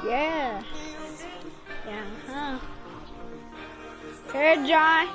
Yeah. Yeah, huh? Here, John.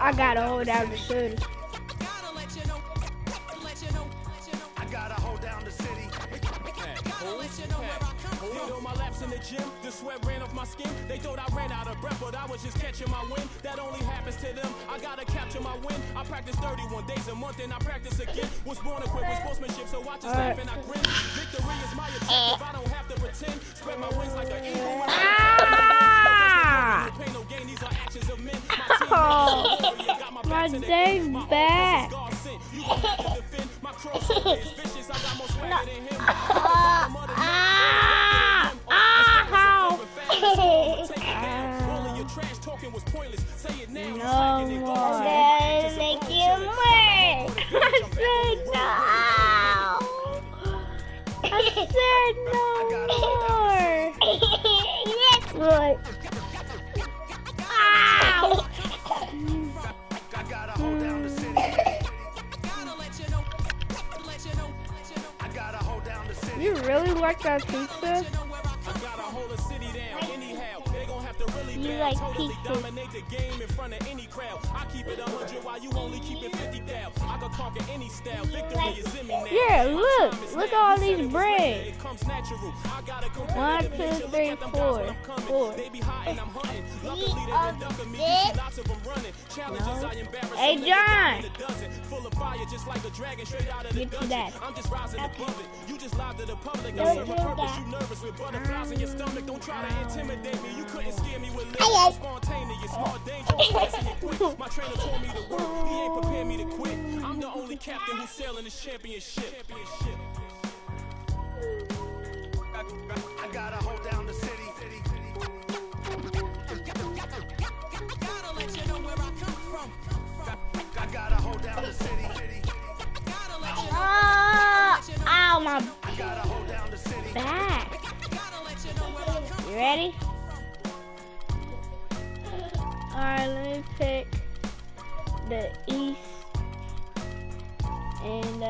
I gotta hold down the city. I gotta hold down the city. Hold on my laps in the gym, the sweat ran off my skin. They thought I ran out of breath, but I was just catching my wind. That only happens to them. I gotta capture my win. I practice 31 days a month and I practice again. Was born equipped with sportsmanship, so I just laugh and I grin. Victory is my objective, I don't have to pretend. Spread my wings like an eagle. Pain no gain, these are actions of men. My day's back. My crossover is vicious, I got more swagger than him. All of your trash talking was pointless. Say it now. No more. Make you work. I said no. I said no more. What? Ow. I gotta hold down the city. I gotta hold down the city. You really like that pizza? You like pizza? Dominate the game in front of any crowd. I keep it 100 while you only keep it 50 down. I can conquer any style. Victory is in me now. Yeah, look at all these bread. It comes natural. I gotta 1, 2, 3, 4. They be hot and I'm hunting. Luckily they been ducking me. See lots of them running. Challenges I embarrass. Hey John. Full of fire just like a dragon straight out of the dungeon. I'm just rising above it. You just lied to the public. I see my purpose. You nervous with butterflies in your stomach. Don't try to intimidate me. You couldn't scare me with lips. Spontaneous, more dangerous. My trainer told me to work. He ain't prepared me to quit. I'm the only captain who's sailing this championship. I gotta hold down the city. Gotta let you know where I come from. I gotta hold down the city. Ow, my gotta hold down the city. back. You ready? Alright, let me pick the east and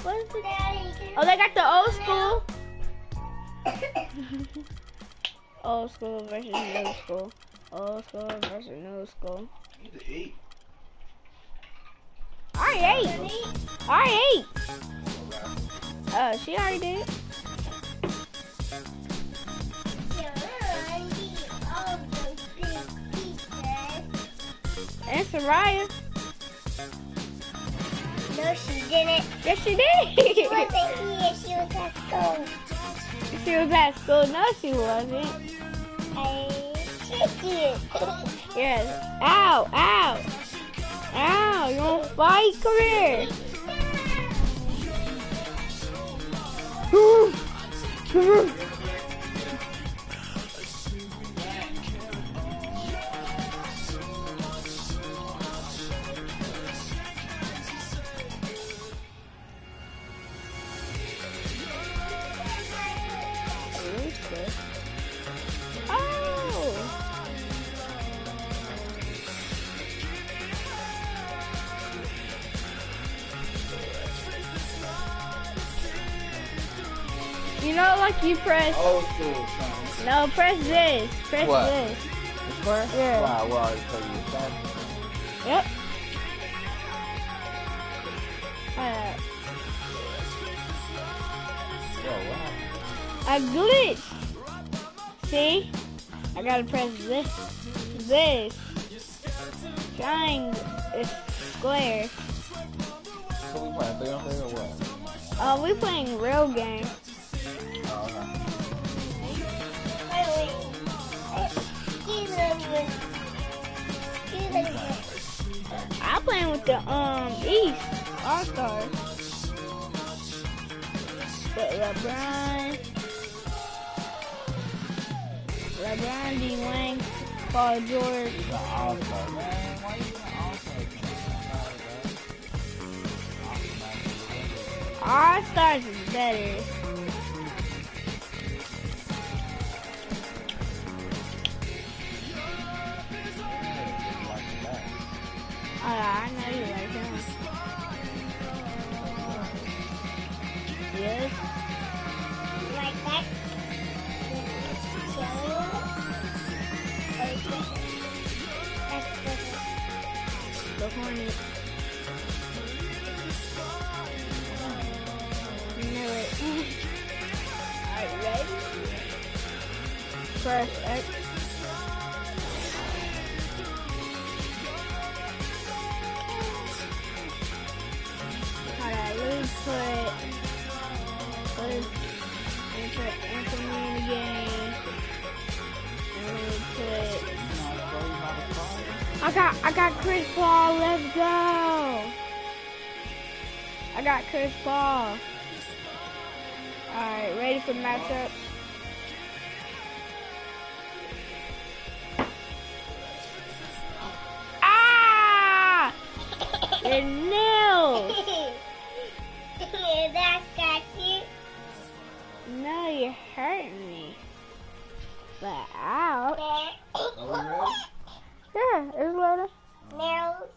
what is it? Oh, they got the old school. Old school versus new school. Old school versus new school. You need to eat. I ate. Oh, she already did. And Soraya. No, she didn't. Yes, she did. She wasn't here. She was at school. She was at school. No, she wasn't. She did. Yes. Ow, ow. Ow, you want to fight? Come here. Come here. You know, like you press. Old school songs. No, press this. Press What? this. This first? Yeah. Wow, well, I tell you that. Yep. Yo, wow. I glitched. See? I gotta press this. This. triangle. It's square. So we playing 3 on 3 or what? We playing real game. Oh, okay. I'm playing with the East All-Stars. But LeBron, D. Wayne, Paul George. The All-Star, man. Why you an All-Star? All-Stars is better. I know you like him. Yes. Like that. The Hornet. Knew it. Alright, ready? Press X. Alright, let me put Anthony in the game. I got Chris Paul, let's go. I got Chris Paul. Alright, ready for the matchup? Ah! It nails. That's got you. No, you're hurting me. But ouch. Are we ready? Yeah, it's loaded. Nails.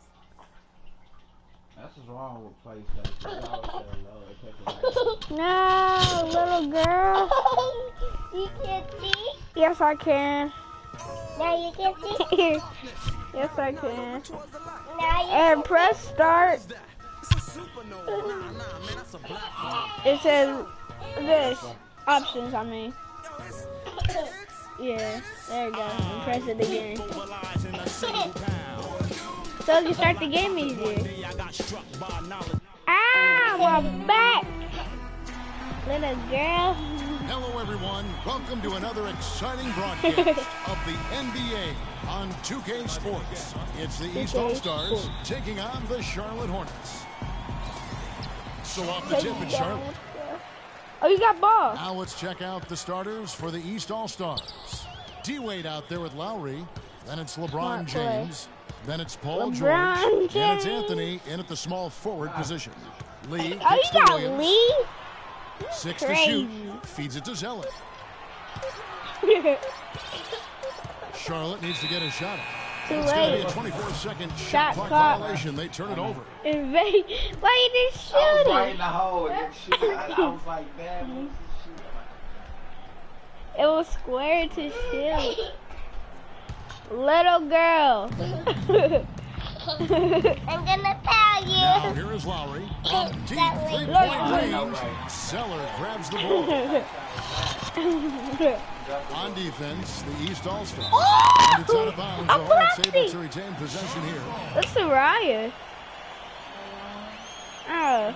That's what's wrong with PlayStation. They always say low. No, little girl. You can see? Yes, I can. Now you can see? Yes, I can. Now you And press start. It says this. Options, I mean. Yeah, there you go. And press it again. So you can start the game easier. Ah, my back! Little girl. Hello, everyone. Welcome to another exciting broadcast of the NBA on 2K Sports. It's the East All-Stars taking on the Charlotte Hornets. So off the tip in Charlotte. Oh, you got ball. Now let's check out the starters for the East All-Stars. D-Wade out there with Lowry. Then it's LeBron James. Then it's Paul George. And it's Anthony in at the small forward position. Lee Oh, kicks you to got Williams. Lee? 6 to shoot. Feeds it to Zeller. Charlotte needs to get a shot. Too It's going to be a late. 24-second Shot shot clock clock. violation. They turn it over. Why you didn't I was shoot right it? in the hole and then shoot. I was like, damn, who's It was square to shoot. Little girl. I'm gonna tell you. Now here is Lowry. From deep three-point range. Zeller grabs the ball. On defense, the East All-Stars. And it's out of bounds. The Hornets able to retain possession here. That's Soraya. Oh.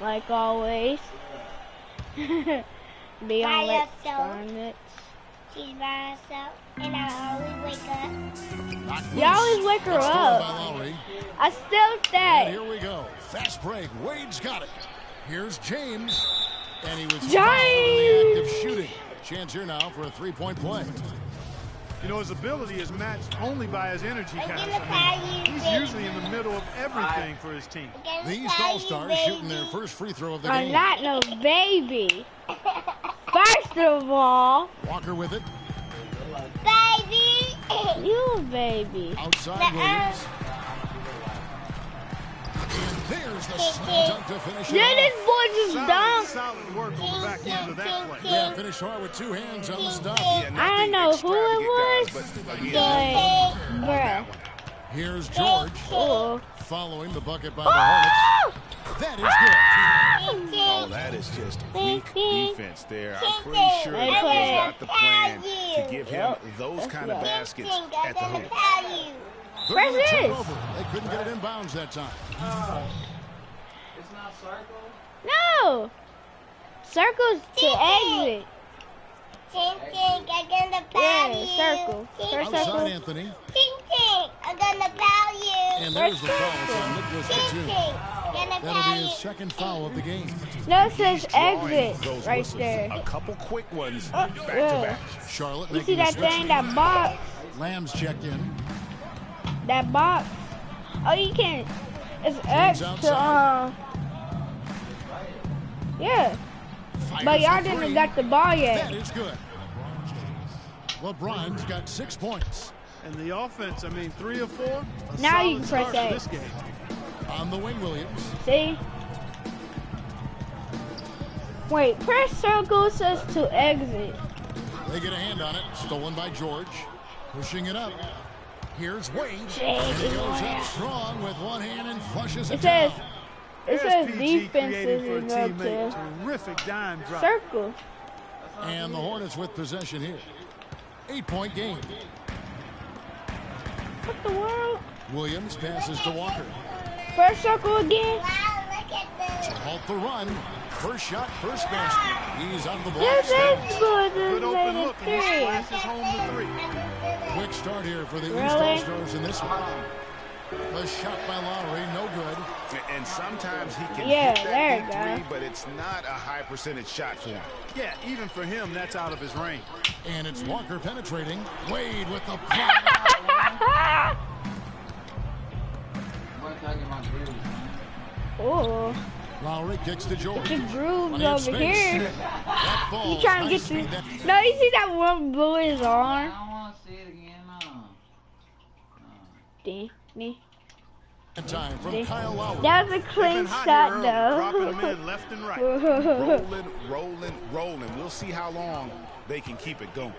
Like always. Be By on Let's yourself. Farm It. She's by herself, and I always wake up. Knocked You always loose. wake her Good score up. by Lowry. I still And say. here we go. Fast break. Wade's got it. Here's James. And he was James! fouled in the act of shooting. Chance here now for a three-point play. You know, his ability is matched only by his energy I'm count. gonna tell you, He's baby. usually in the middle of everything for his team. I'm gonna The East tell you, All-Stars shooting their baby. first free throw of the I'm game. not no baby. First of all, Walker with it. Baby. you a baby. Outside Williams. And there's the slam dunk to finish it Yeah, off. this boy just dunked. Solid work on the back end of that play. Yeah, finished hard with two hands on the stop. I don't know who it was, but bruh. Here's George Oh. following the bucket by the Hornets. That is good. Oh, that is just weak defense there. I'm pretty sure They that play. was not the plan to give him those Let's kind of go. baskets I'm at the gonna hoop. tell you. They're Press gonna turn this. over. They couldn't get it in bounds that time. It's not circle. No. Circles to exit. Tink, tink, I'm gonna bow Yeah, you. circle. Tink, First Outside circle. Anthony. tink, tink, I'm gonna bow you. And there's the foul on Nicholas Tink, Batum. tink, gonna That'll bow be you. his second foul of the game. No, it says Drawing exit those right whistles. there. A couple quick ones back to Yeah. back. Charlotte You see making the that switch. thing, that box? Lamb's checked in. That box? Oh, you can't. It's X to, outside. yeah. Fires But y'all the three. didn't got the ball That yet. is good. LeBron's got 6 points. And the offense, I mean, 3 or 4. A Now you solid can press start to A. this game. On the wing, Williams. See? Wait, press circle says to exit. They get a hand on it. Stolen by George. Pushing it up. Here's Wade. Jake, And he goes up strong with one hand and flushes it It says, down. it says PG defenses created for a is up teammate. to Terrific dime drop. circle. And the Hornets with possession here. 8-point game. What the world? Williams passes to Walker. Press circle again? Wow, look at To this. halt the run. First shot, first basket. He's on the block. This is good. Good This open made look, it and he three. splashes home the 3. Quick start here for the East Really? All-Stars in this one. The shot by Lowry, no good. And sometimes he can Yeah, hit there that you big go. three, but it's not a high percentage shot for him. Yeah, even for him, that's out of his range. And it's Walker penetrating. Wade with the block. I'm gonna try to get my grooves, man. Oh, Lowry kicks to George. the grooves Plenty of over space. here. That You falls. trying to Nice get feed. to? No, you see that one blew his I arm? don't want to see it again, no. Ding, ding. That time from Kyle Lowry. That was a They've clean been hot shot, here early, dropping them though. in left and right. Rolling. We'll see how long they can keep it going.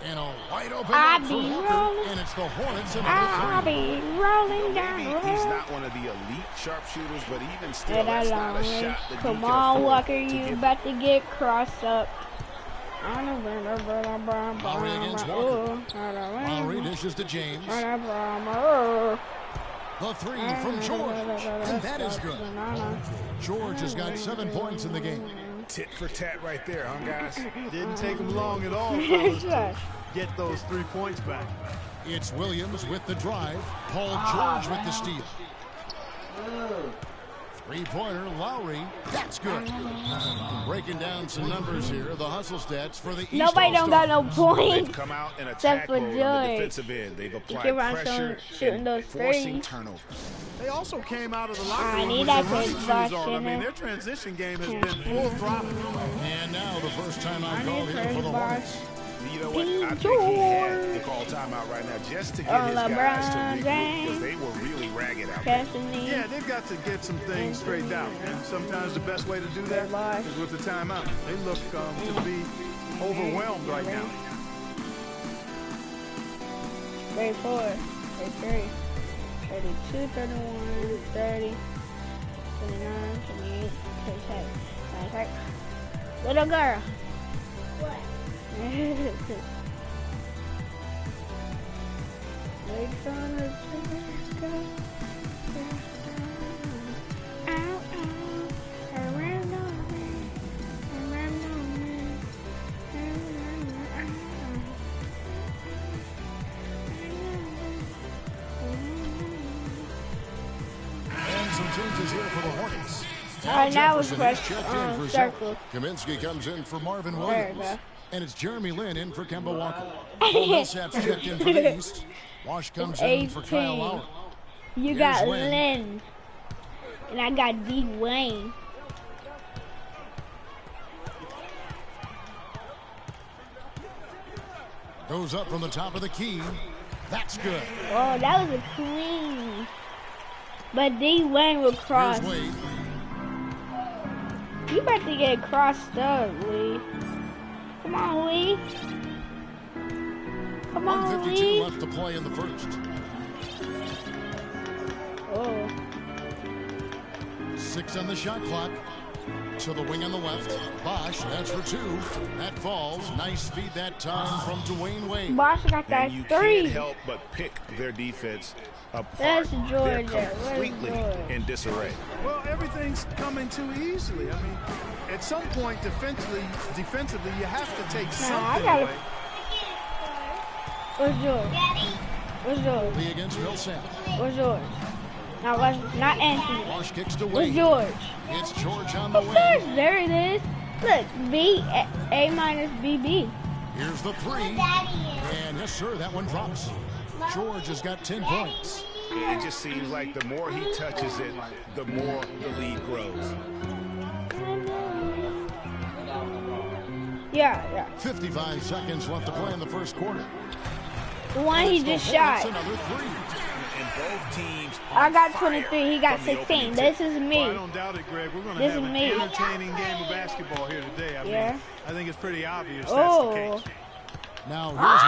And a wide open I look for be Walker. rolling. And it's the Hornets in I'll the be rolling down Maybe the he's road. not one of the elite sharpshooters, but even still, Yeah, that that's not long a way. shot that you Come can on, afford Walker, to you give about to get crossed up. Lowry against Walker. Lowry dishes to James. The three from George. And that is good. George has got 7 points in the game. Tit for tat right there, huh, guys? Didn't take him long at all, fellas, to get those 3 points back. It's Williams with the drive. Paul George with the steal. Three-pointer, Lowry. That's good. Breaking down some numbers here. The hustle stats for the East Nobody don't got no All-Stars. points. They've come out in Except attack for mode on the George. defensive end. They've applied keep on pressure shooting and those forcing threes. turnovers. They also came out of the locker I room need with that their running good shoes rush on. I in mean, it. their transition game has been full throttle. And now the first time I've I called need here for the first Hornets. You know what? I think George. he had to call timeout right now just to get his guys to LeBron regroup James. because they were really ragged out there. Passing Yeah, they've got to get some things straightened out. And sometimes the best way to do that is with the timeout. They look to be overwhelmed right now. 34, 33, 32, 31, 30, 29, 28, 37, 36. Little girl. What? Legs on the girl. Ow, ow. Around on me. Around on me. And some changes here for the Hornets. Alright, now it's Jefferson is press checked in for circle. Kaminsky comes in for Marvin There Williams. you go. And it's Jeremy Lin in for Kemba Walker. Paul Millsap's checked in for the East. Wash comes in for Kyle 18. Lowry. You Here's got Lynn. Lynn. And I got D. Wayne. Goes up from the top of the key. That's good. Oh, that was a clean. But D. Wayne will cross. Here's Wade. You about to get crossed up, Lee. Come on, Lee. Come on, 152 Lee. left to play in the first. Oh. 6 on the shot clock. to the wing on the left. Bosch, that's for 2. That falls. Nice feed that time from Dwayne Wade. Bosch got that And you 3. can't help but pick their defense apart. That's They're Georgia. Where's completely Georgia? in disarray. Well, everything's coming too easily. I mean, at some point, defensively, you have to take something gotta- away. Where's George? Where's George? Lee against Millsap. Where's George? Not Anthony. Bosch kicks to Where's Wade. George? It's George on the Of wing. course, there it is. Look, A minus BB. Here's the 3. And yes, sir, that one drops. George has got 10 points. It just seems like the more he touches it, the more the lead grows. Yeah. 55 seconds left to play in the first quarter. The one he just That's shot. another 3. And both teams I on got fire 23. He got from the 16. opening This tip. is Well, I me. don't doubt it, Greg. We're going to This have is an me. entertaining game of basketball here today. I Yeah. mean, I think it's pretty obvious that's Oh. the case. Now here's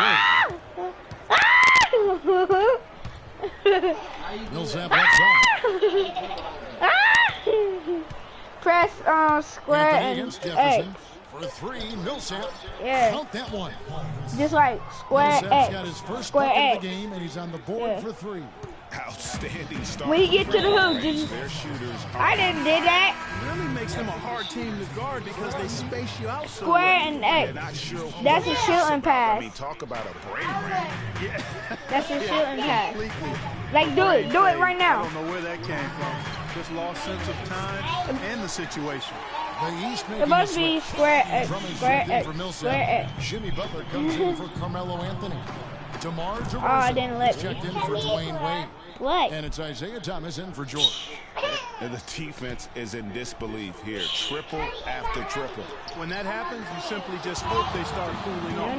Wade. Millsap left side. Press square Anthony and against X. Jefferson. For 3, Millsap. Yeah. Count that one. Just like square Millsap's got X. his first Square bucket X. of the game, and he's on the board Yeah. for 3. Outstanding start. When you from get to the three-point hoop, range. just- Their shooters are I didn't do that. It really makes them a hard team to guard because they space you out so Square well. and They're X. not sure what That's a that's shooting about. pass. I mean, talk about a brain drain. That's a shooting pass. Completely. Like, do it. Do it right I now. don't know where that came from. Just lost sense of time and the situation. The East It's making a supposed to be switch. square X. Drummond's Square checked in X. for Square Millsap. X. Jimmy Butler comes in for Carmelo Anthony. DeMar DeRozan Oh, it didn't let is me. checked in for Dwayne Wade. What? And it's Isaiah Thomas in for George. And the defense is in disbelief here. Triple after triple. When that happens, you simply just hope they start cooling No, off.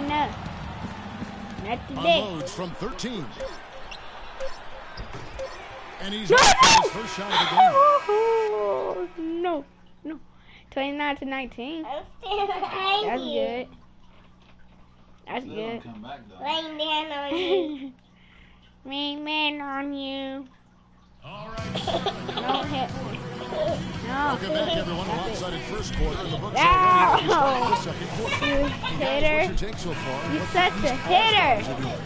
no. Not today. Unloads from 13. And he's off for his first shot of the game. No. 29 to 19. I'm still behind That's you. good. That's Still good. don't come back though. Laying down on you. Main man on you. Don't hit me. No. Welcome back, everyone. A lopsided first quarter in the books Ow! already. We start the second quarter. You Guys, what's hitter. your take so far? You What such the a East hitter. All-Stars are doing?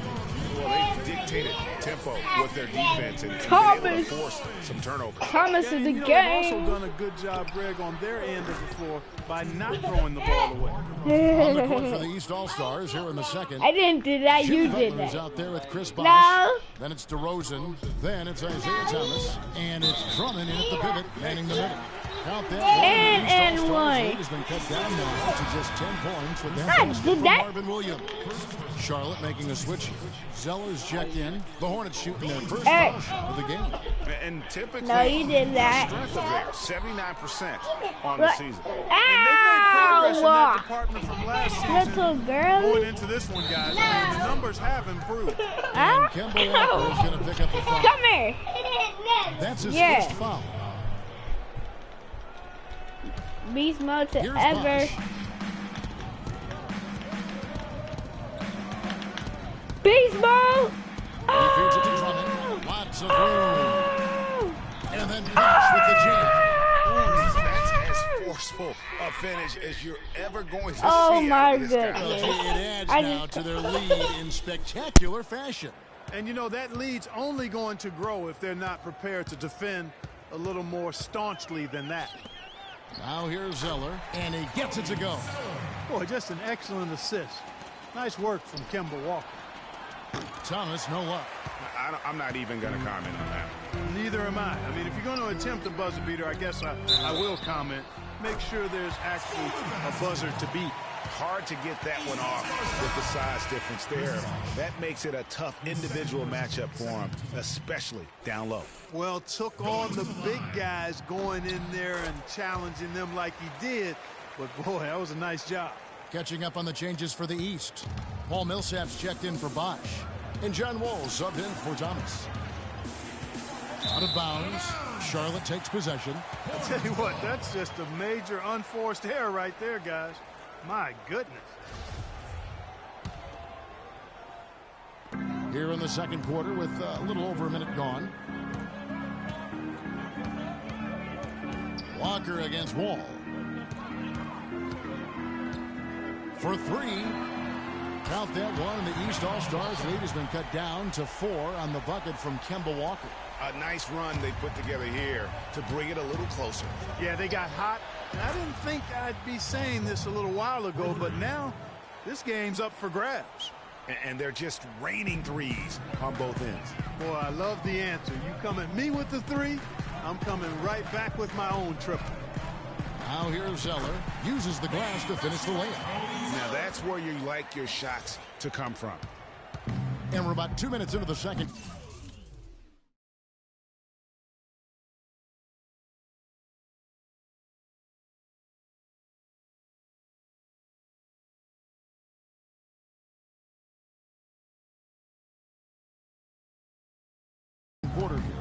Well, they dictated tempo with their defense and been able to Thomas. force some turnovers. Thomas Yeah, is and, the you know, they've also game. done a good job, Greg, on their end of the floor by not throwing the ball away. On the court for the East All-Stars here in the second. I didn't do that. Jimmy You did Butler is that. out there with Chris Bosh. No. Then it's DeRozan. Then it's Isaiah Thomas. And it's Drummond in at the pivot, manning the middle. Count that. And The East All-Stars one. lead has been cut down now to just 10 points with that I basket did from that. Marvin Williams. Charlotte making a switch. Zeller's checked in. The Hornets shooting their first Hey. of the game. And typically, No, you did that. strength of theirs, 79% on the What? season. And they've made progress in that Ow! department from last season. Little Going girl. into this one, guys, I mean, the numbers have improved. And Kemba Walker is going to pick up the foul. Come here. That's his Yeah. first foul. Beast mode to Here's ever. Bosh. Beast mode. He feeds it to Drummond. Lots of room. And then Bosh with the jam. That's as forceful a finish as you're ever going to Oh, see my out of this guy. goodness. It adds I now just- to their lead in spectacular fashion. And you know, that lead's only going to grow if they're not prepared to defend a little more staunchly than that. Now here's Zeller, and he gets it to go. Boy, just an excellent assist. Nice work from Kemba Walker. Thomas, no luck. I'm not even going to comment on that. Neither am I. I mean, if you're going to attempt a buzzer beater, I guess I will comment. Make sure there's actually a buzzer to beat. Hard to get that one off with the size difference there. That makes it a tough individual matchup for him, especially down low. Well, took on the big guys going in there and challenging them like he did. But, boy, that was a nice job. Catching up on the changes for the East. Paul Millsap's checked in for Bosh. And John Wall subbed in for Thomas. Out of bounds. Charlotte takes possession. I tell you what, that's just a major unforced error right there, guys. My goodness. Here in the second quarter with a little over a minute gone. Walker against Wall. for three. Count that one, and the East All-Stars lead has been cut down to 4 on the bucket from Kemba Walker. A nice run they put together here to bring it a little closer. Yeah, they got hot. I didn't think I'd be saying this a little while ago, but now this game's up for grabs. And they're just raining threes on both ends. Boy, I love the answer. You come at me with the three, I'm coming right back with my own triple. Now here's Zeller. Uses the glass to finish the layup. Now that's where you like your shots to come from. And we're about 2 minutes into the second. Quarter here.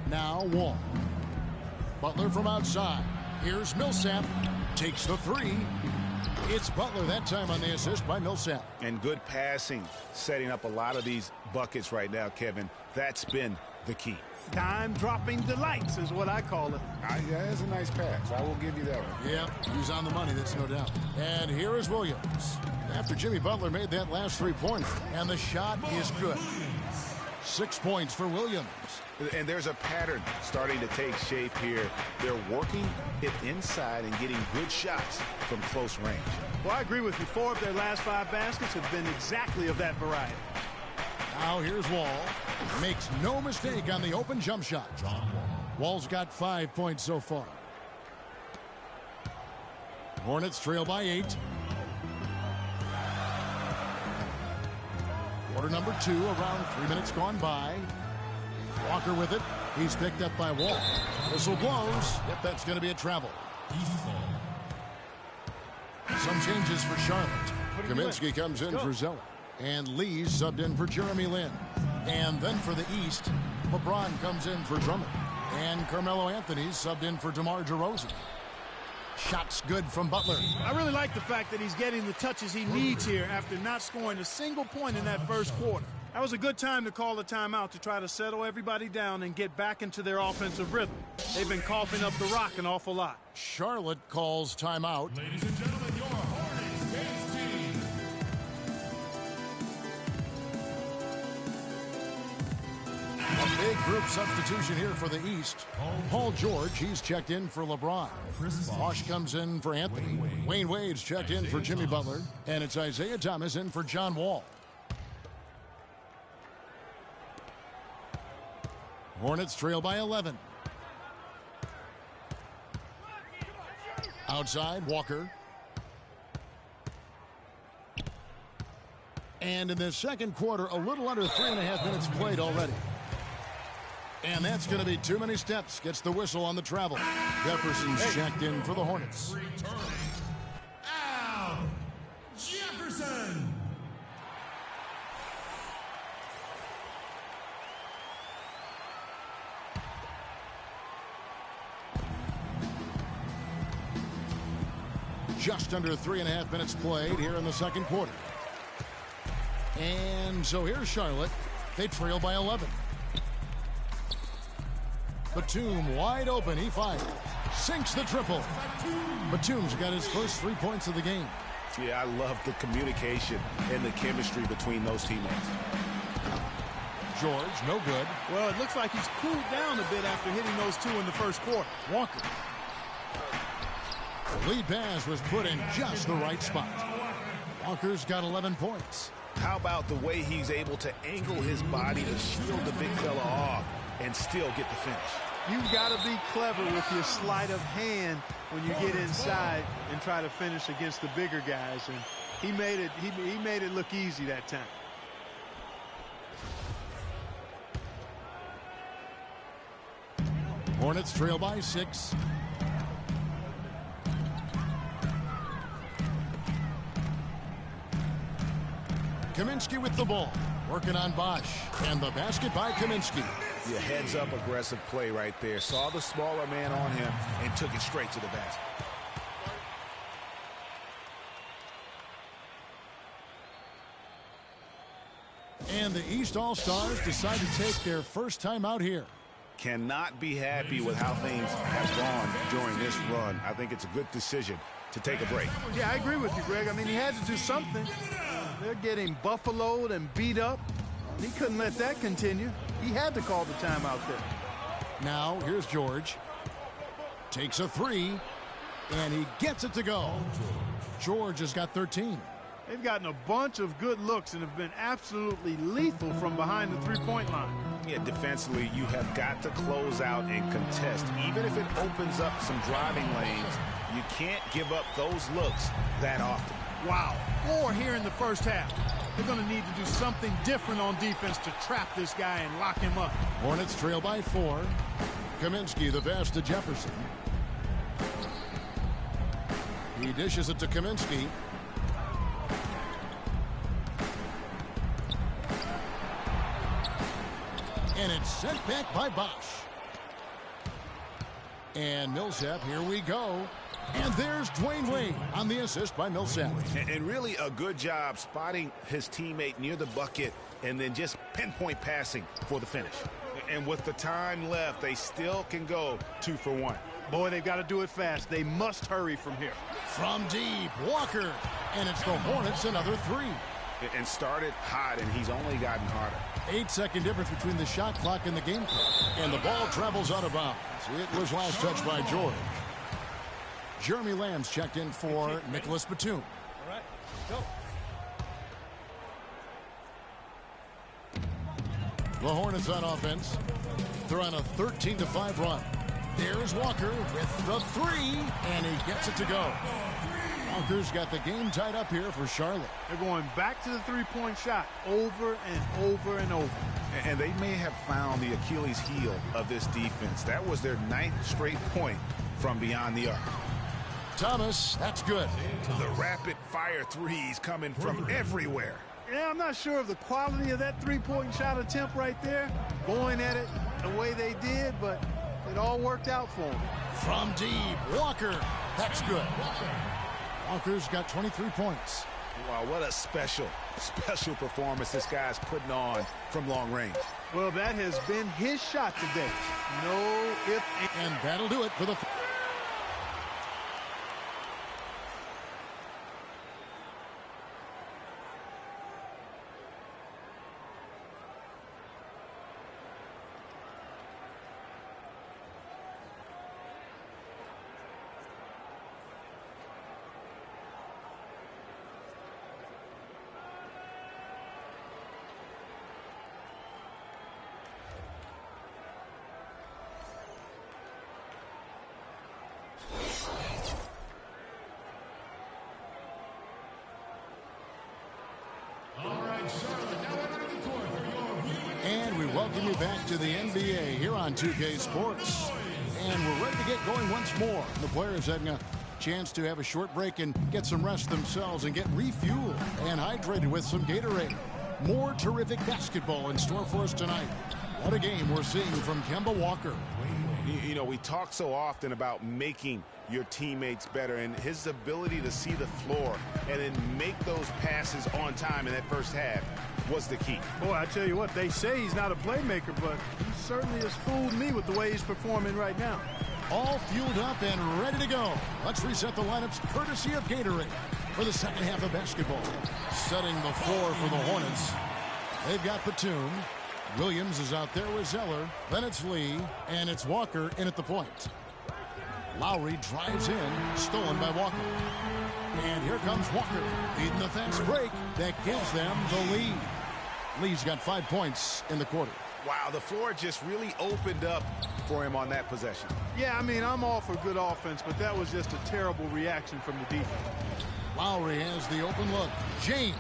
Now Wall. Butler from outside. Here's Millsap. Takes the three. It's Butler that time on the assist by Millsap. And good passing, setting up a lot of these buckets right now, Kevin. That's been the key. Dime-dropping delights is what I call it. Yeah, that's a nice pass. I will give you that one. Yep, he's on the money, that's no doubt. And here is Williams. After Jimmy Butler made that last three-pointer. And the shot is good. 6 points for Williams. And there's a pattern starting to take shape here. They're working it inside and getting good shots from close range. Well, I agree with you. 4 of their last 5 baskets have been exactly of that variety. Now here's Wall. Makes no mistake on the open jump shot. Wall's got 5 points so far. Hornets trail by 8. Quarter number 2, around 3 minutes gone by. Walker with it. He's picked up by Wall. Whistle blows. Yep, that's going to be a travel. Some changes for Charlotte. Kaminsky comes in for Zeller. And Lee subbed in for Jeremy Lin. And then for the East, LeBron comes in for Drummond. And Carmelo Anthony subbed in for DeMar DeRozan. Shots good from Butler. I really like the fact that he's getting the touches he needs here after not scoring a single point in that first quarter. That was a good time to call a timeout to try to settle everybody down and get back into their offensive rhythm. They've been coughing up the rock an awful lot. Charlotte calls timeout. Ladies and gentlemen, your Hornets Games team. A big group substitution here for the East. Paul George, he's checked in for LeBron. Bosh comes in for Anthony. Wayne Wade's checked in for Jimmy Butler. And it's Isaiah Thomas in for John Wall. Hornets trail by 11. Outside, Walker. And in the second quarter, a little under 3.5 minutes played already. And that's going to be too many steps. Gets the whistle on the travel. Jefferson's checked in for the Hornets. Returning, Al Jefferson. Just under 3.5 minutes played here in the second quarter. And so here's Charlotte. They trail by 11. Batum wide open. He fires. Sinks the triple. Batum's got his first 3 points of the game. Yeah, I love the communication and the chemistry between those teammates. George, no good. Well, it looks like he's cooled down a bit after hitting those 2 in the first quarter. Walker. The lead pass was put in just the right spot. Walker's got 11 points. How about the way he's able to angle his body to shield the big fella off and still get the finish? You've got to be clever with your sleight of hand when you get inside and try to finish against the bigger guys. And he made it look easy that time. Hornets trail by 6. Kaminsky with the ball. Working on Bosh. And the basket by Kaminsky. Yeah, heads up aggressive play right there. Saw the smaller man on him and took it straight to the basket. And the East All-Stars decide to take their first time out here. cannot be happy with how things have gone during this run. I think it's a good decision to take a break. Yeah, I agree with you, Greg. I mean, he had to do something. They're getting buffaloed and beat up. He couldn't let that continue. He had to call the timeout there. Now, here's George. Takes a three, and he gets it to go. George has got 13. They've gotten a bunch of good looks and have been absolutely lethal from behind the three-point line. Yeah, defensively, you have got to close out and contest. Even if it opens up some driving lanes, you can't give up those looks that often. Wow, 4 here in the first half. They're going to need to do something different on defense to trap this guy and lock him up. Hornets trail by 4. Kaminsky the pass to Jefferson. He dishes it to Kaminsky. And it's sent back by Bosch. And Millsap, here we go. And there's Dwayne Wade on the assist by Millsap. And really a good job spotting his teammate near the bucket and then just pinpoint passing for the finish. And with the time left, they still can go 2 for 1. Boy, they've got to do it fast. They must hurry from here. From deep, Walker. And it's the Hornets, another 3. And started hot, and he's only gotten harder. 8-second difference between the shot clock and the game clock. And the ball travels out of bounds. It was last touched by George. Jeremy Lamb's checked in for Nicholas Batum. All right, go. The Hornets on offense. They're on a 13-5 run. There's Walker with the 3, and he gets it to go. Walker's got the game tied up here for Charlotte. They're going back to the three-point shot over and over and over. And they may have found the Achilles heel of this defense. That was their 9th straight point from beyond the arc. Thomas, that's good. The rapid-fire threes coming from everywhere. Yeah, I'm not sure of the quality of that three-point shot attempt right there, going at it the way they did, but it all worked out for them. From deep, Walker, that's good. Walker's got 23 points. Wow, what a special performance this guy's putting on from long range. Well, that has been his shot today. No if and that'll do it for the... And we welcome you back to the NBA here on 2K Sports. And we're ready to get going once more. The players having a chance to have a short break and get some rest themselves and get refueled and hydrated with some Gatorade. More terrific basketball in store for us tonight. What a game we're seeing from Kemba Walker. You know, we talk so often about making your teammates better, and his ability to see the floor and then make those passes on time in that first half was the key. Boy, I tell you what, they say he's not a playmaker, but he certainly has fooled me with the way he's performing right now. All fueled up and ready to go. Let's reset the lineups courtesy of Gatorade for the second half of basketball. Setting the floor for the Hornets. They've got Batum. Williams is out there with Zeller. Then it's Lee, and it's Walker in at the point. Lowry drives in, stolen by Walker. And here comes Walker, leading the fast break that gives them the lead. Lee's got 5 points in the quarter. Wow, the floor just really opened up for him on that possession. Yeah, I mean, I'm all for good offense, but that was just a terrible reaction from the defense. Lowry has the open look. James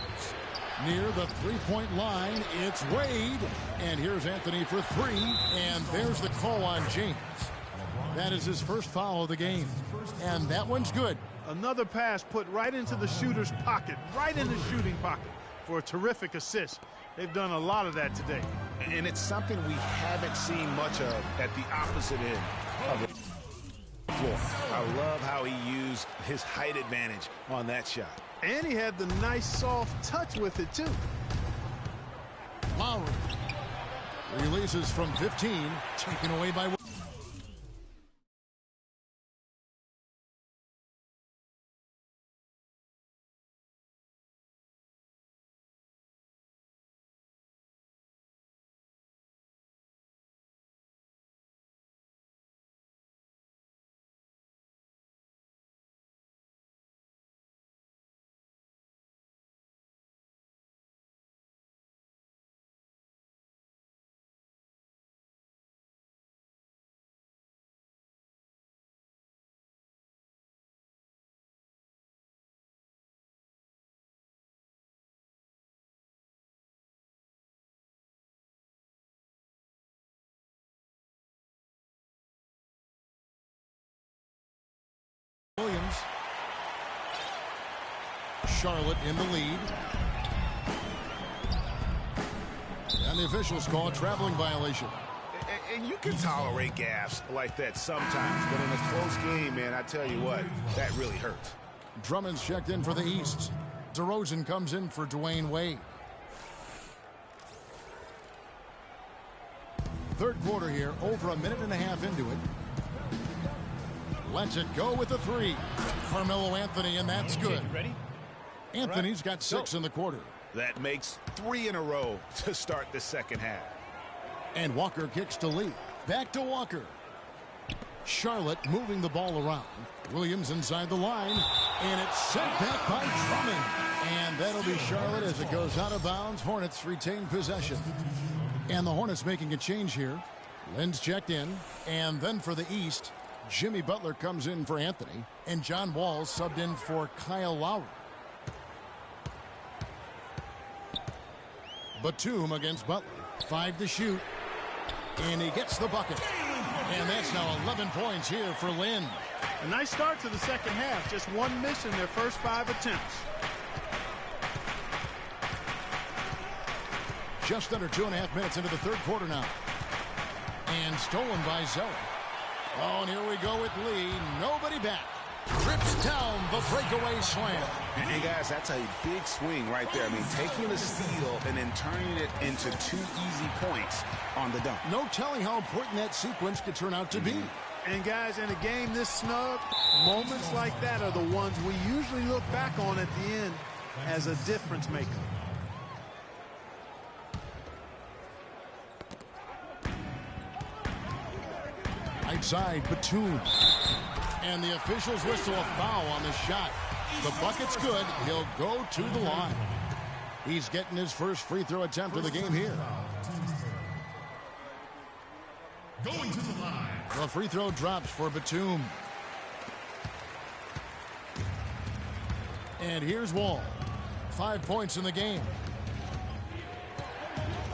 near the three-point line. It's Wade. And here's Anthony for 3. And there's the call on James. That is his first foul of the game. And that one's good. Another pass put right into the shooter's pocket, right in the shooting pocket for a terrific assist. They've done a lot of that today. And it's something we haven't seen much of at the opposite end of the floor. I love how he used his height advantage on that shot. And he had the nice soft touch with it, too. Lowry. Releases from 15, taken away by... Williams. Charlotte in the lead. And the officials call a traveling violation. And you can tolerate gaffes like that sometimes, but in a close game, man, I tell you what, that really hurts. Drummond's checked in for the East. DeRozan comes in for Dwayne Wade. Third quarter here, over a minute and a half into it. Lets it go with the three. Carmelo Anthony, and that's good. Ready? Anthony's got 6 in the quarter. That makes 3 in a row to start the second half. And Walker kicks to Lee. Back to Walker. Charlotte moving the ball around. Williams inside the line. And it's sent back by Drummond. And that'll be Charlotte as it goes out of bounds. Hornets retain possession. And the Hornets making a change here. Lynn's checked in. And then for the East, Jimmy Butler comes in for Anthony. And John Wall subbed in for Kyle Lowry. Batum against Butler. 5 to shoot. And he gets the bucket. And that's now 11 points here for Lynn. A nice start to the second half. Just 1 miss in their first 5 attempts. Just under 2.5 minutes into the third quarter now. And stolen by Zeller. Oh, and here we go with Lee. Nobody back. Trips down the breakaway slam. And guys, that's a big swing right there. I mean, taking the steal and then turning it into 2 easy points on the dunk. No telling how important that sequence could turn out to be. And guys, in a game this snug, moments like that are the ones we usually look back on at the end as a difference maker. Outside, Batum. And the officials whistle a foul on the shot. The bucket's good. He'll go to the line. He's getting his first free throw attempt of the game here. Going to the line. The free throw drops for Batum. And here's Wall. 5 points in the game.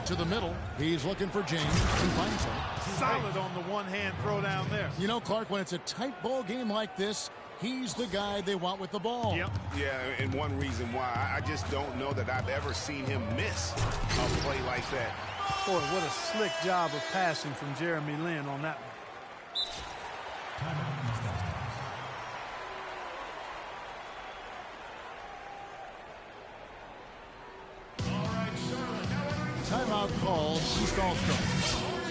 To the middle. He's looking for James. He finds him. Solid on the one-hand throw down there. You know, Clark, when it's a tight ball game like this, he's the guy they want with the ball. Yep. Yeah, and one reason why, I just don't know that I've ever seen him miss a play like that. Boy, what a slick job of passing from Jeremy Lin on that one. Timeout called. East All-Star.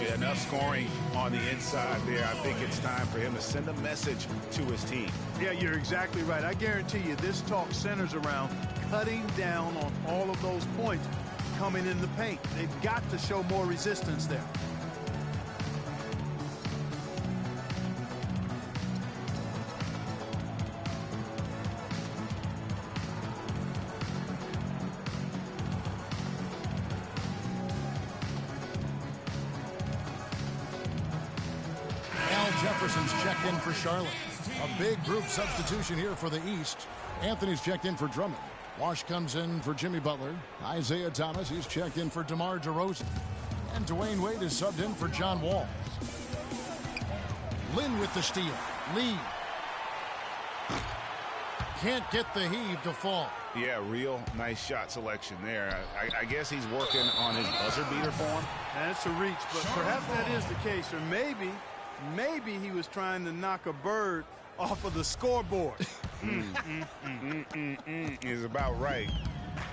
Yeah, enough scoring on the inside there. I think it's time for him to send a message to his team. Yeah, you're exactly right. I guarantee you this talk centers around cutting down on all of those points coming in the paint. They've got to show more resistance there. Jefferson's checked in for Charlotte. A big group substitution here for the East. Anthony's checked in for Drummond. Wash comes in for Jimmy Butler. Isaiah Thomas, he's checked in for DeMar DeRozan. And Dwayne Wade is subbed in for John Wall. Lynn with the steal. Lee. Can't get the heave to fall. Yeah, real nice shot selection there. I guess he's working on his buzzer beater form. That's a reach, but perhaps that is the case. Or maybe he was trying to knock a bird off of the scoreboard. Is about right.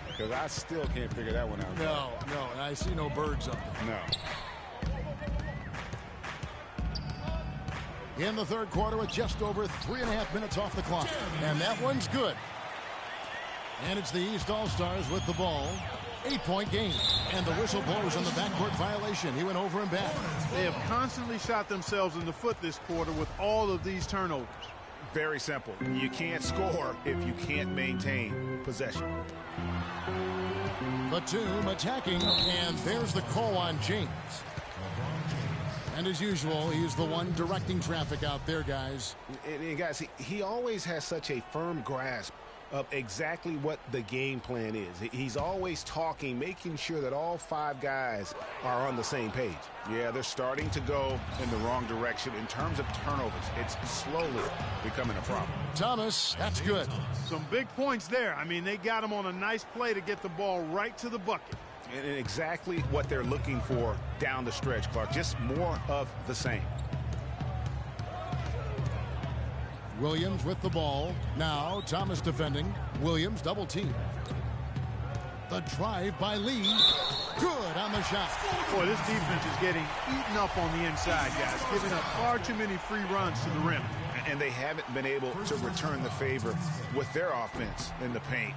Because I still can't figure that one out. No, and I see no birds up there. No. in the third quarter with just over 3.5 minutes off the clock. And that one's good. And it's the East All-Stars with the ball. 8-point game. And the whistle blows on the backcourt violation. He went over and back. They have constantly shot themselves in the foot this quarter with all of these turnovers. Very simple. You can't score if you can't maintain possession. Batum attacking, and there's the call on James. And as usual, he's the one directing traffic out there, guys. And guys, he always has such a firm grasp of exactly what the game plan is. He's always talking, making sure that all 5 guys are on the same page. Yeah, they're starting to go in the wrong direction in terms of turnovers. It's slowly becoming a problem. Thomas, that's good. Some big points there. I mean, they got him on a nice play to get the ball right to the bucket. And exactly what they're looking for down the stretch, Clark. Just more of the same. Williams with the ball. Now Thomas defending. Williams double team. The drive by Lee. Good on the shot. Boy, this defense is getting eaten up on the inside, guys. Giving up far too many free runs to the rim. And they haven't been able to return the favor with their offense in the paint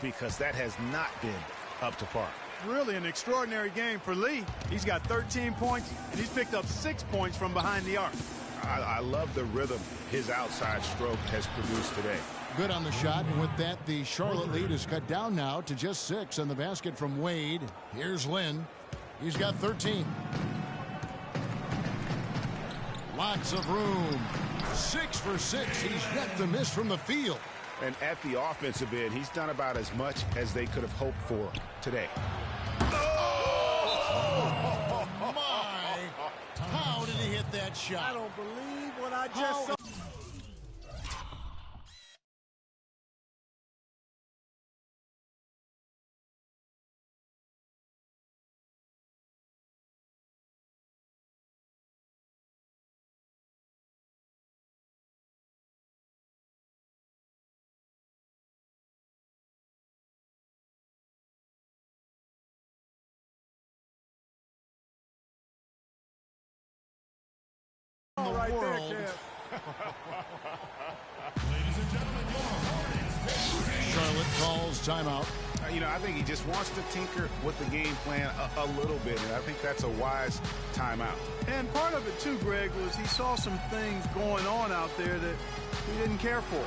because that has not been up to par. Really an extraordinary game for Lee. He's got 13 points, and he's picked up 6 points from behind the arc. I love the rhythm his outside stroke has produced today. Good on the shot, and with that, the Charlotte lead is cut down now to just 6 on the basket from Wade. Here's Lynn. He's got 13. Lots of room. 6 for 6. He's yet to miss from the field. And at the offensive end, he's done about as much as they could have hoped for today. Oh, my. How did he hit that shot? I don't believe what I just saw. Right there, Kev. Charlotte calls timeout. I think he just wants to tinker with the game plan a little bit, and I think that's a wise timeout. And part of it, too, Greg, was he saw some things going on out there that he didn't care for.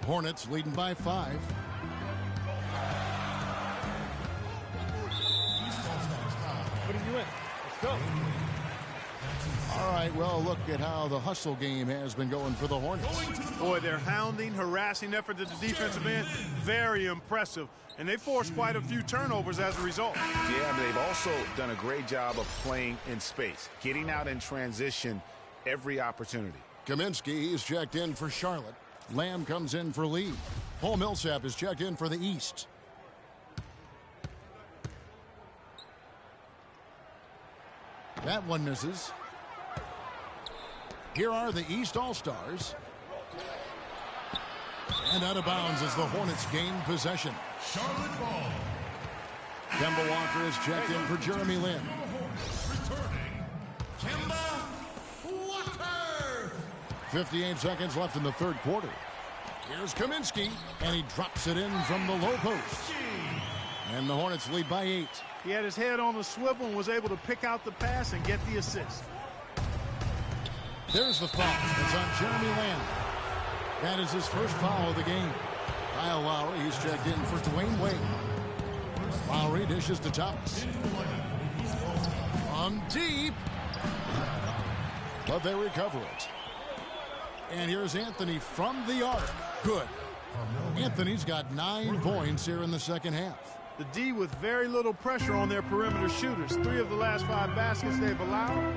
Hornets leading by 5. What are you in? Let's go. All right, well, look at how the hustle game has been going for the Hornets. Boy, their hounding, harassing effort at the defensive end, very impressive. And they forced quite a few turnovers as a result. Yeah, but they've also done a great job of playing in space, getting out in transition every opportunity. Kaminsky is checked in for Charlotte. Lamb comes in for Lee. Paul Millsap is checked in for the East. That one misses. Here are the East All-Stars. And out of bounds as the Hornets gain possession. Charlotte ball. Kemba Walker is checked in for Jeremy Lin. Returning. Kemba Walker. 58 seconds left in the third quarter. Here's Kaminsky, and he drops it in from the low post. And the Hornets lead by 8. He had his head on the swivel and was able to pick out the pass and get the assist. There's the foul. It's on Jeremy Lamb. That is his first foul of the game. Kyle Lowry, he's checked in for Dwayne Wade. Lowry dishes to Thomas. On deep. But they recover it. And here's Anthony from the arc. Good. Anthony's got 9 points here in the second half. The D with very little pressure on their perimeter shooters. 3 of the last 5 baskets they've allowed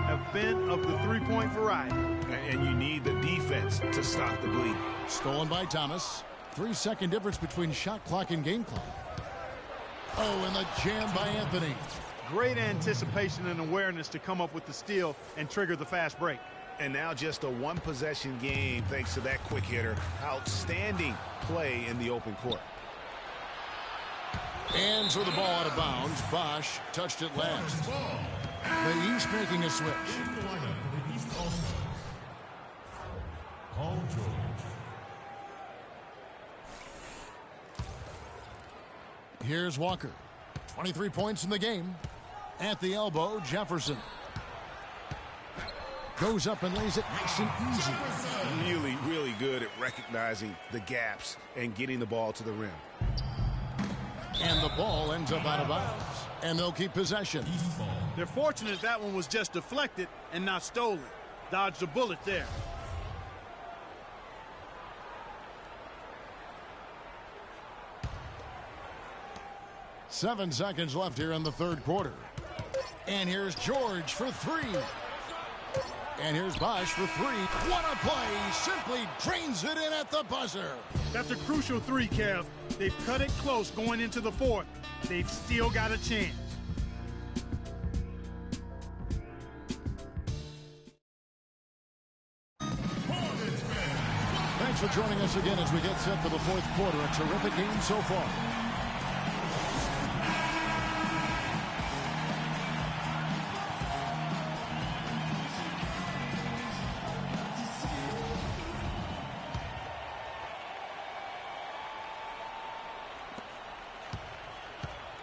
have been of the three-point variety. And you need the defense to stop the bleed. Stolen by Thomas. 3-second difference between shot clock and game clock. Oh, and the jam by Anthony. Great anticipation and awareness to come up with the steal and trigger the fast break. And now just a one-possession game thanks to that quick hitter. Outstanding play in the open court. And so the ball out of bounds. Bosch touched it last. The East making a switch. Here's Walker. 23 points in the game. At the elbow, Jefferson. Goes up and lays it nice and easy. Really, really good at recognizing the gaps and getting the ball to the rim. And the ball ends up out of bounds. And they'll keep possession. They're fortunate that one was just deflected and not stolen. Dodged a bullet there. Seven seconds left here in the third quarter. And here's George for three. And here's Bosch for three. What a play. Simply drains it in at the buzzer. That's a crucial three, Kev. They've cut it close going into the fourth. They've still got a chance. Thanks for joining us again as we get set for the fourth quarter. A terrific game so far.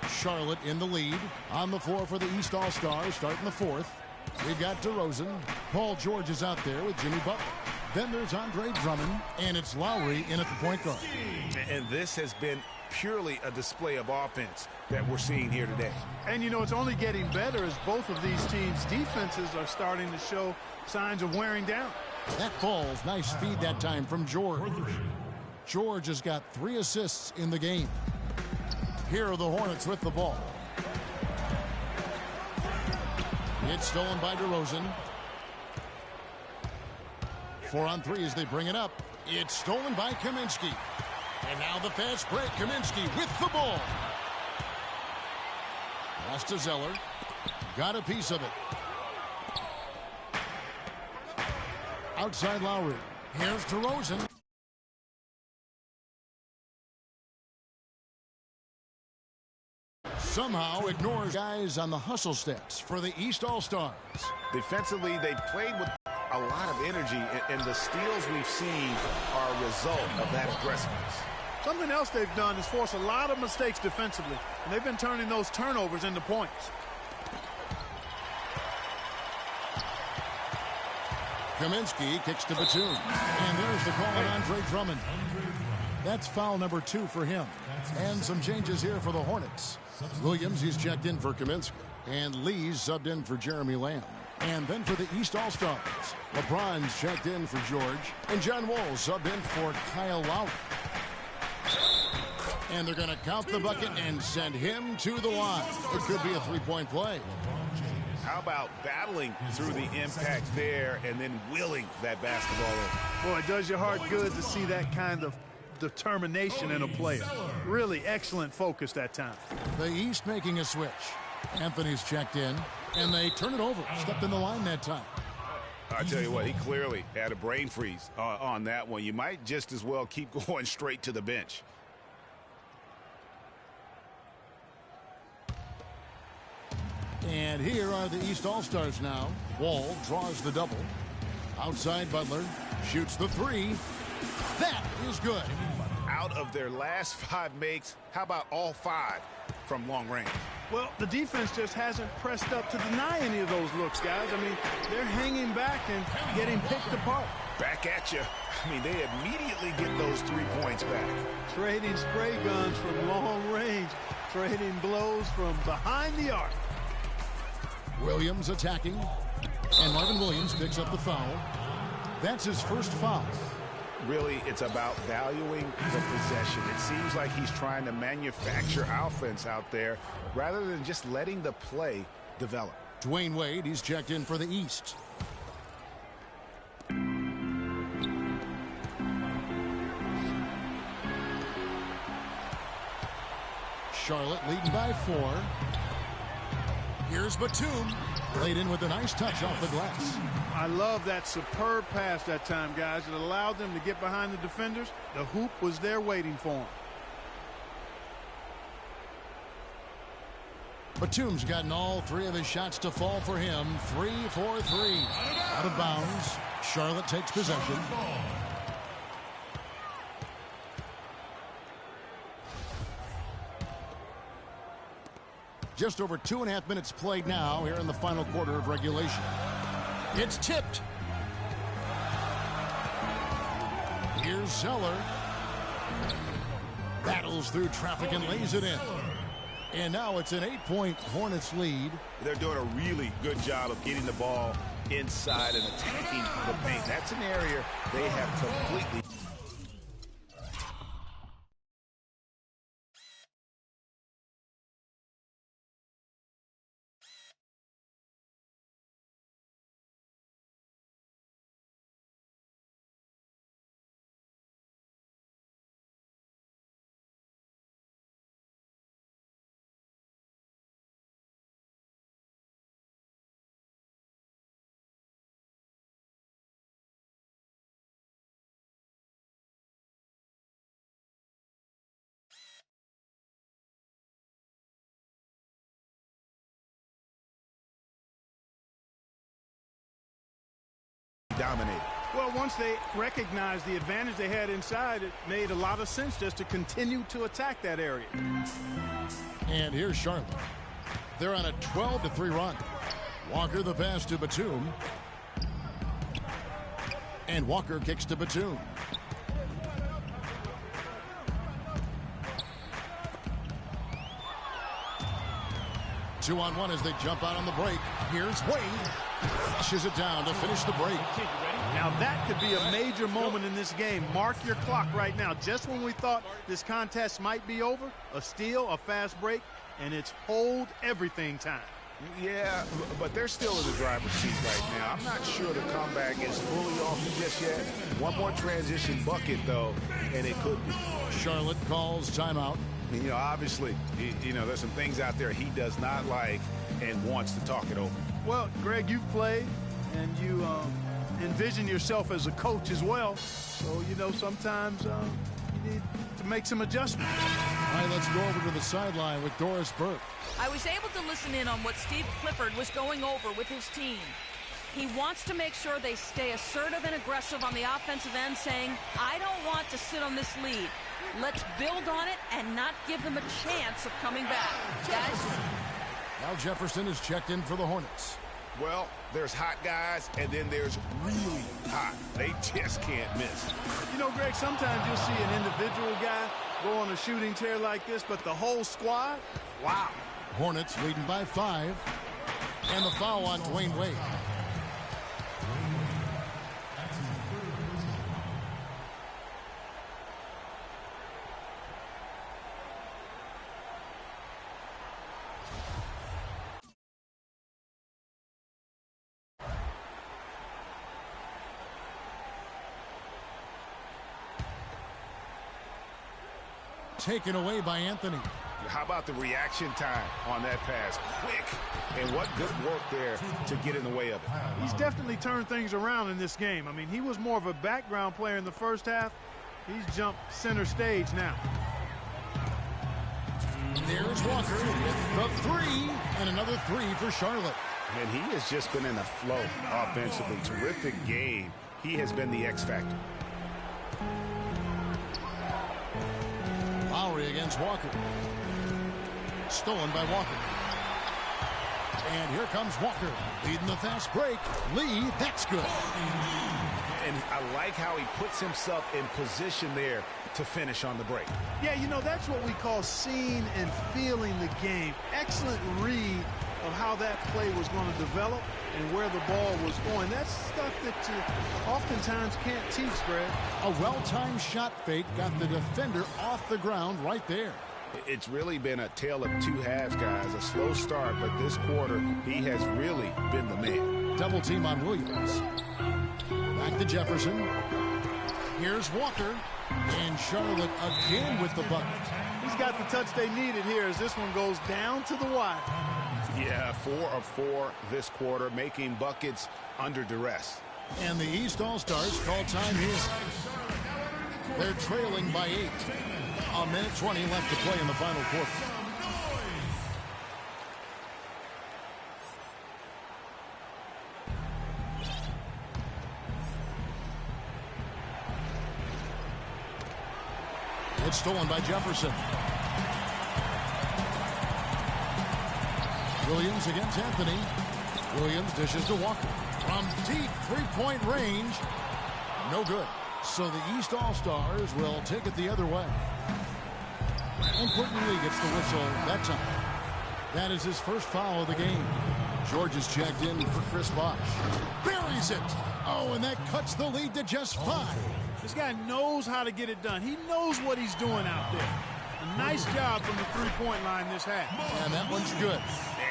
Charlotte in the lead. On the floor for the East All-Stars, starting the fourth. We've got DeRozan. Paul George is out there with Jimmy Butler. Then there's Andre Drummond, and it's Lowry in at the point guard. And this has been purely a display of offense that we're seeing here today. And, you know, it's only getting better as both of these teams' defenses are starting to show signs of wearing down. That falls. Nice feed that time from George. George has got 3 assists in the game. Here are the Hornets with the ball. It's stolen by DeRozan. 4 on 3 as they bring it up. It's stolen by Kaminsky. And now the fast break. Kaminsky with the ball. Pass to Zeller. Got a piece of it. Outside Lowry. Here's DeRozan. Somehow ignores guys on the hustle steps for the East All-Stars. Defensively, they played with a lot of energy, and the steals we've seen are a result of that aggressiveness. Something else they've done is force a lot of mistakes defensively, and they've been turning those turnovers into points. Kaminsky kicks to Batum. And there's the call on Andre Drummond. That's foul number 2 for him. And some changes here for the Hornets. Williams, he's checked in for Kaminsky. And Lee's subbed in for Jeremy Lamb. And then for the East All-Stars, LeBron's checked in for George. And John Wall subbed in for Kyle Lowry. And they're going to count the bucket and send him to the line. It could be a 3-point play. How about battling through the impact there and then willing that basketball in? Boy, it does your heart good to see that kind of determination in a player. Really excellent focus that time. The East making a switch. Anthony's checked in, and they turn it over. Stepped in the line that time. I tell you what, he clearly had a brain freeze on that one. You might just as well keep going straight to the bench. And here are the East All-Stars now. Wall draws the double. Outside Butler. Shoots the 3. That is good. Out of their last 5 makes, how about all 5 from long range? Well, the defense just hasn't pressed up to deny any of those looks, guys. I mean, they're hanging back and getting picked apart. Back at you. I mean, they immediately get those 3 points back. Trading spray guns from long range. Trading blows from behind the arc. Williams attacking. And Marvin Williams picks up the foul. That's his first foul. Really, it's about valuing the possession. It seems like he's trying to manufacture offense out there rather than just letting the play develop. Dwayne Wade, he's checked in for the East. Charlotte leading by 4. Here's Batum. Played in with a nice touch off the glass. I love that superb pass that time, guys. It allowed them to get behind the defenders. The hoop was there waiting for them. Batum's gotten all 3 of his shots to fall for him. 3 for 3. Out of bounds. Charlotte takes possession. Just over 2.5 minutes played now here in the final quarter of regulation. It's tipped. Here's Zeller. Battles through traffic and lays it in. And now it's an 8-point Hornets lead. They're doing a really good job of getting the ball inside and attacking the paint. That's an area they have completely. Dominated. Well, once they recognized the advantage they had inside, it made a lot of sense just to continue to attack that area. And here's Charlotte. They're on a 12-3 run. Walker the pass to Batum. And Walker kicks to Batum. Two-on-one as they jump out on the break. Here's Wade. Flushes it down to finish the break. Now that could be a major moment in this game. Mark your clock right now. Just when we thought this contest might be over, a steal, a fast break, and it's hold everything time. Yeah, but they're still in the driver's seat right now. I'm not sure the comeback is fully off just yet. One more transition bucket, though, and it could be. Charlotte calls timeout. You know, obviously, you know, there's some things out there he does not like and wants to talk it over. Well, Greg, you've played, and you envision yourself as a coach as well. So, you know, sometimes you need to make some adjustments. All right, let's go over to the sideline with Doris Burke. I was able to listen in on what Steve Clifford was going over with his team. He wants to make sure they stay assertive and aggressive on the offensive end, saying, I don't want to sit on this lead. Let's build on it and not give them a chance of coming back. Guys? Now Jefferson is checked in for the Hornets. Well, there's hot guys, and then there's really hot. They just can't miss. You know, Greg, sometimes you'll see an individual guy go on a shooting tear like this, but the whole squad, wow. Hornets leading by 5. And the foul on Dwayne Wade. Taken away by Anthony. How about the reaction time on that pass? Quick, and what good work there to get in the way of it. He's definitely turned things around in this game. I mean, he was more of a background player in the first half. He's jumped center stage now. There's Walker with the 3, and another 3 for Charlotte. And he has just been in a flow offensively. Terrific game. He has been the X factor. Lowry against Walker. Stolen by Walker. And here comes Walker, leading the fast break. Lee, that's good. And I like how he puts himself in position there to finish on the break. Yeah, you know, that's what we call seeing and feeling the game. Excellent read of how that play was going to develop and where the ball was going. That's stuff that you oftentimes can't teach, Greg. A well-timed shot fake got the defender off the ground right there. It's really been a tale of two halves, guys. A slow start, but this quarter, he has really been the man. Double team on Williams. Back to Jefferson. Here's Walker. And Charlotte again with the bucket. He's got the touch they needed here as this one goes down to the wire. Yeah, 4 of 4 this quarter, making buckets under duress. And the East All-Stars call time here. They're trailing by 8. A minute 20 left to play in the final quarter. It's stolen by Jefferson. Williams against Anthony. Williams dishes to Walker. From deep three-point range. No good. So the East All-Stars will take it the other way. And Quentin Lee gets the whistle that time. That is his first foul of the game. George is checked in for Chris Bosh. Buries it. Oh, and that cuts the lead to just 5. This guy knows how to get it done. He knows what he's doing out there. A nice job from the three-point line this half. And that one's good.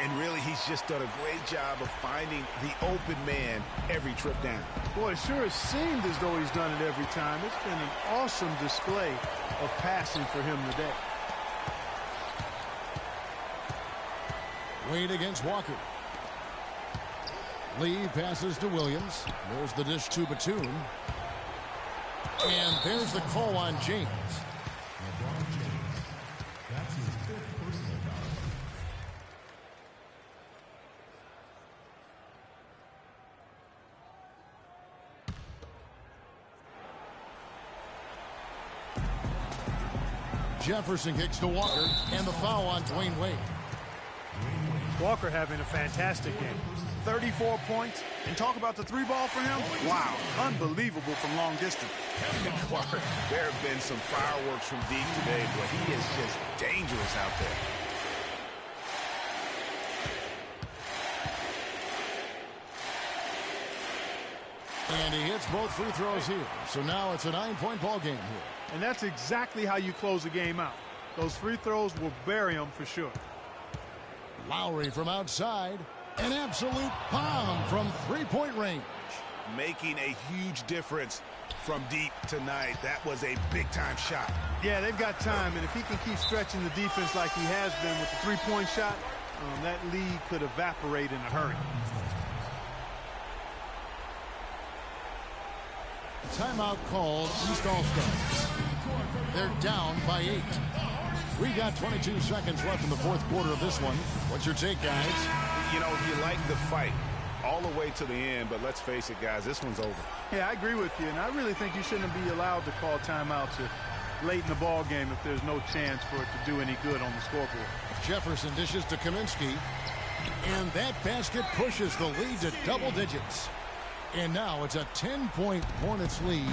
And really, he's just done a great job of finding the open man every trip down. Boy, it sure has seemed as though he's done it every time. It's been an awesome display of passing for him today. Wade against Walker. Lee passes to Williams. There's the dish to Batum. And there's the call on James. That's his 5th personal foul. Jefferson kicks to Walker, and the foul on Dwayne Wade. Walker having a fantastic game. 34 points, and talk about the 3-ball for him. Wow, unbelievable from long distance. There have been some fireworks from deep today, but he is just dangerous out there. And he hits both free throws here. So now it's a 9-point ball game here. And that's exactly how you close a game out. Those free throws will bury them for sure. Lowry from outside. An absolute bomb from three-point range. Making a huge difference from deep tonight. That was a big-time shot. Yeah, they've got time, and if he can keep stretching the defense like he has been with the three-point shot, that lead could evaporate in a hurry. Timeout called East All-Stars. They're down by 8. We got 22 seconds left in the fourth quarter of this one. What's your take, guys? You know, you like the fight all the way to the end, but let's face it, guys, this one's over. Yeah, I agree with you, and I really think you shouldn't be allowed to call timeouts late in the ball game if there's no chance for it to do any good on the scoreboard. Jefferson dishes to Kaminsky, and that basket pushes the lead to double digits. And now it's a 10-point Hornets lead.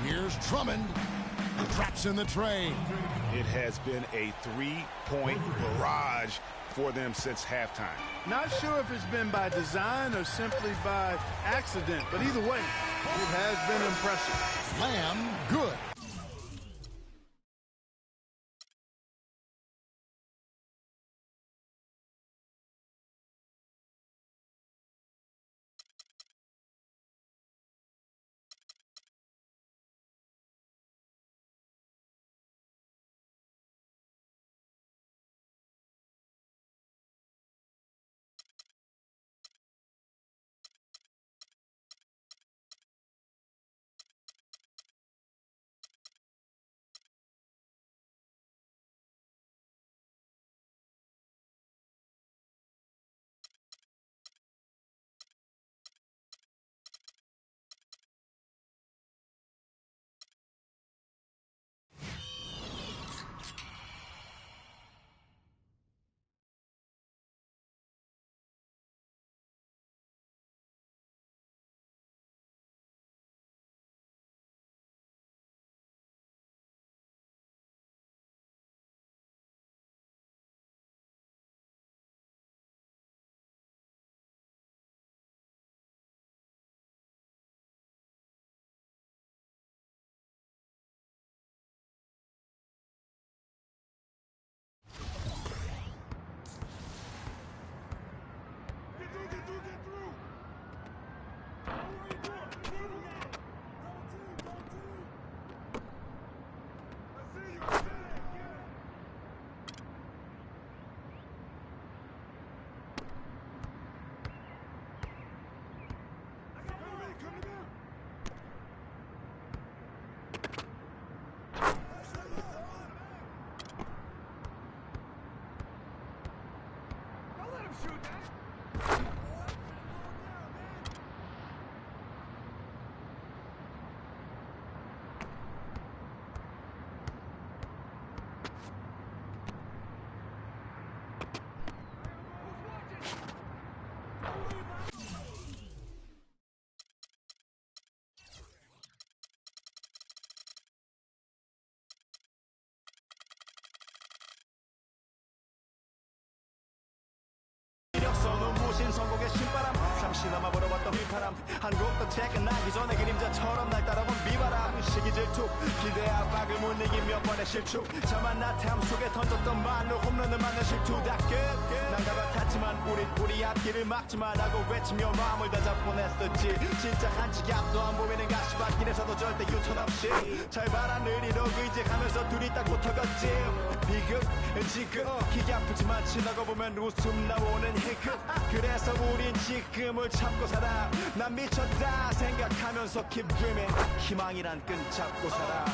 Here's Drummond. Traps in the tray. It has been a 3-point barrage for them since halftime. Not sure if it's been by design or simply by accident, but either way, it has been impressive. Lamb, good. 퇴근하기 전에 그림자처럼 날 따라온 비바람 시기 질투 기대 압박을 못 이긴 몇 번의 실축 저만 나태함 속에 던졌던 말로 홈런을 맞는 실투 다 끝 난가가 탔지만 우리 앞길을 막지 말라고 외치며 마음을 다잡곤 했었지 진짜 한치 앞도 안 보이는 가시밭길에서도 절대 유턴 없이 절반하늘 이러고 이제 가면서 둘이 딱 붙어갔지 비극 지금 기계 아프지만 지나고 보면 웃음 나오는 희극 그래서 우린 지금을 참고 살아 난 미쳤다 생각하면서 keep dreaming 희망이란 끈 잡고 살아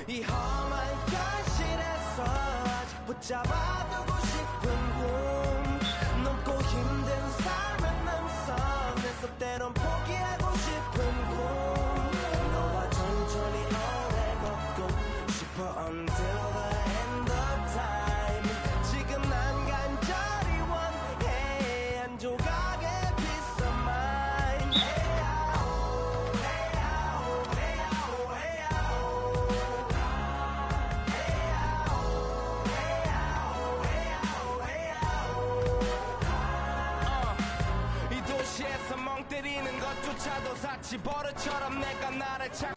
이 험한 현실에서 아직 붙잡아두고 싶은 꿈 넘고 힘든 삶의 능선에서 때론 포기하고 싶은 꿈 너와 천천히 오래 걷고 싶어 until the end of time 지금 난 간절히 원해 한 조각의 peace of mind 이 도시에서 멍 때리는 것조차도 사치 버릇처럼 내가 나를 찾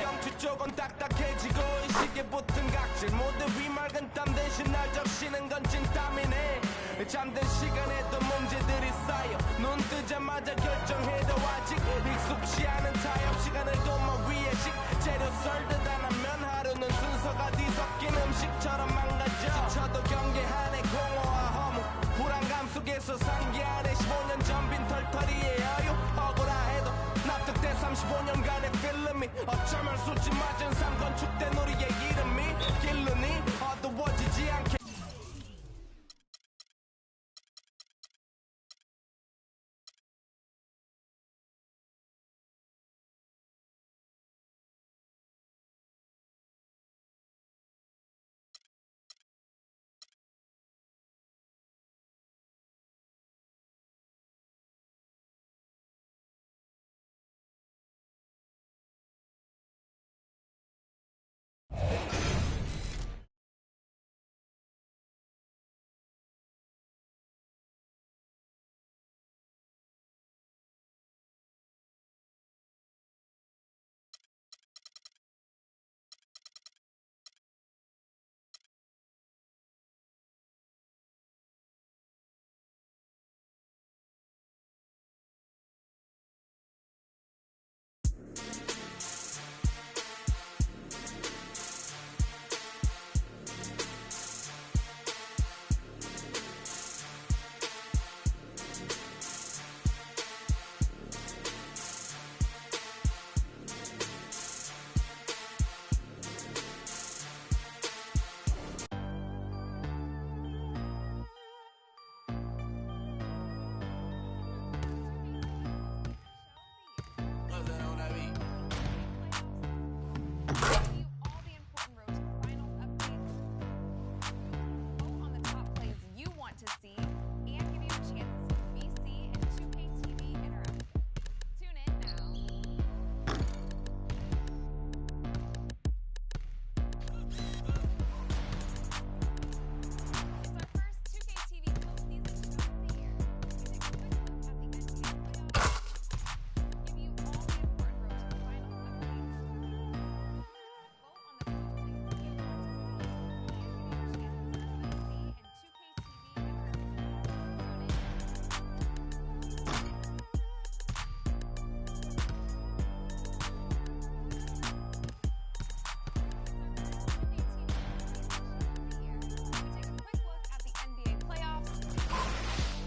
경추 쪽은 딱딱해지고 이 시계 붙은 각질 모두 비맑은 땀 대신 날 적시는 건 찐땀이네 잠든 시간에도 문제들이 쌓여 눈 뜨자마자 결정해도 아직 익숙치 않은 타협 시간을 도마 위에 식재료 썰듯 안 하면 하루는 순서가 뒤섞인 음식처럼 망가져 지쳐도 경계하네 공허와 허무 불안감 속에서 상기하네 15년 전 빈 털터리의 여유 억울해도 납득돼 35년간의 필름이 어쩌면 수치 맞은 삶 건축된 우리의 이름이 길르니 어두워지지 않게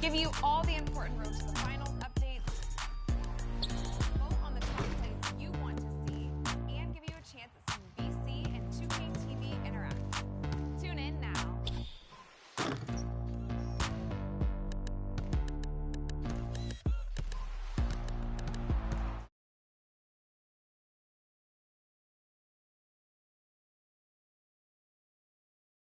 give you all the important roads to the final.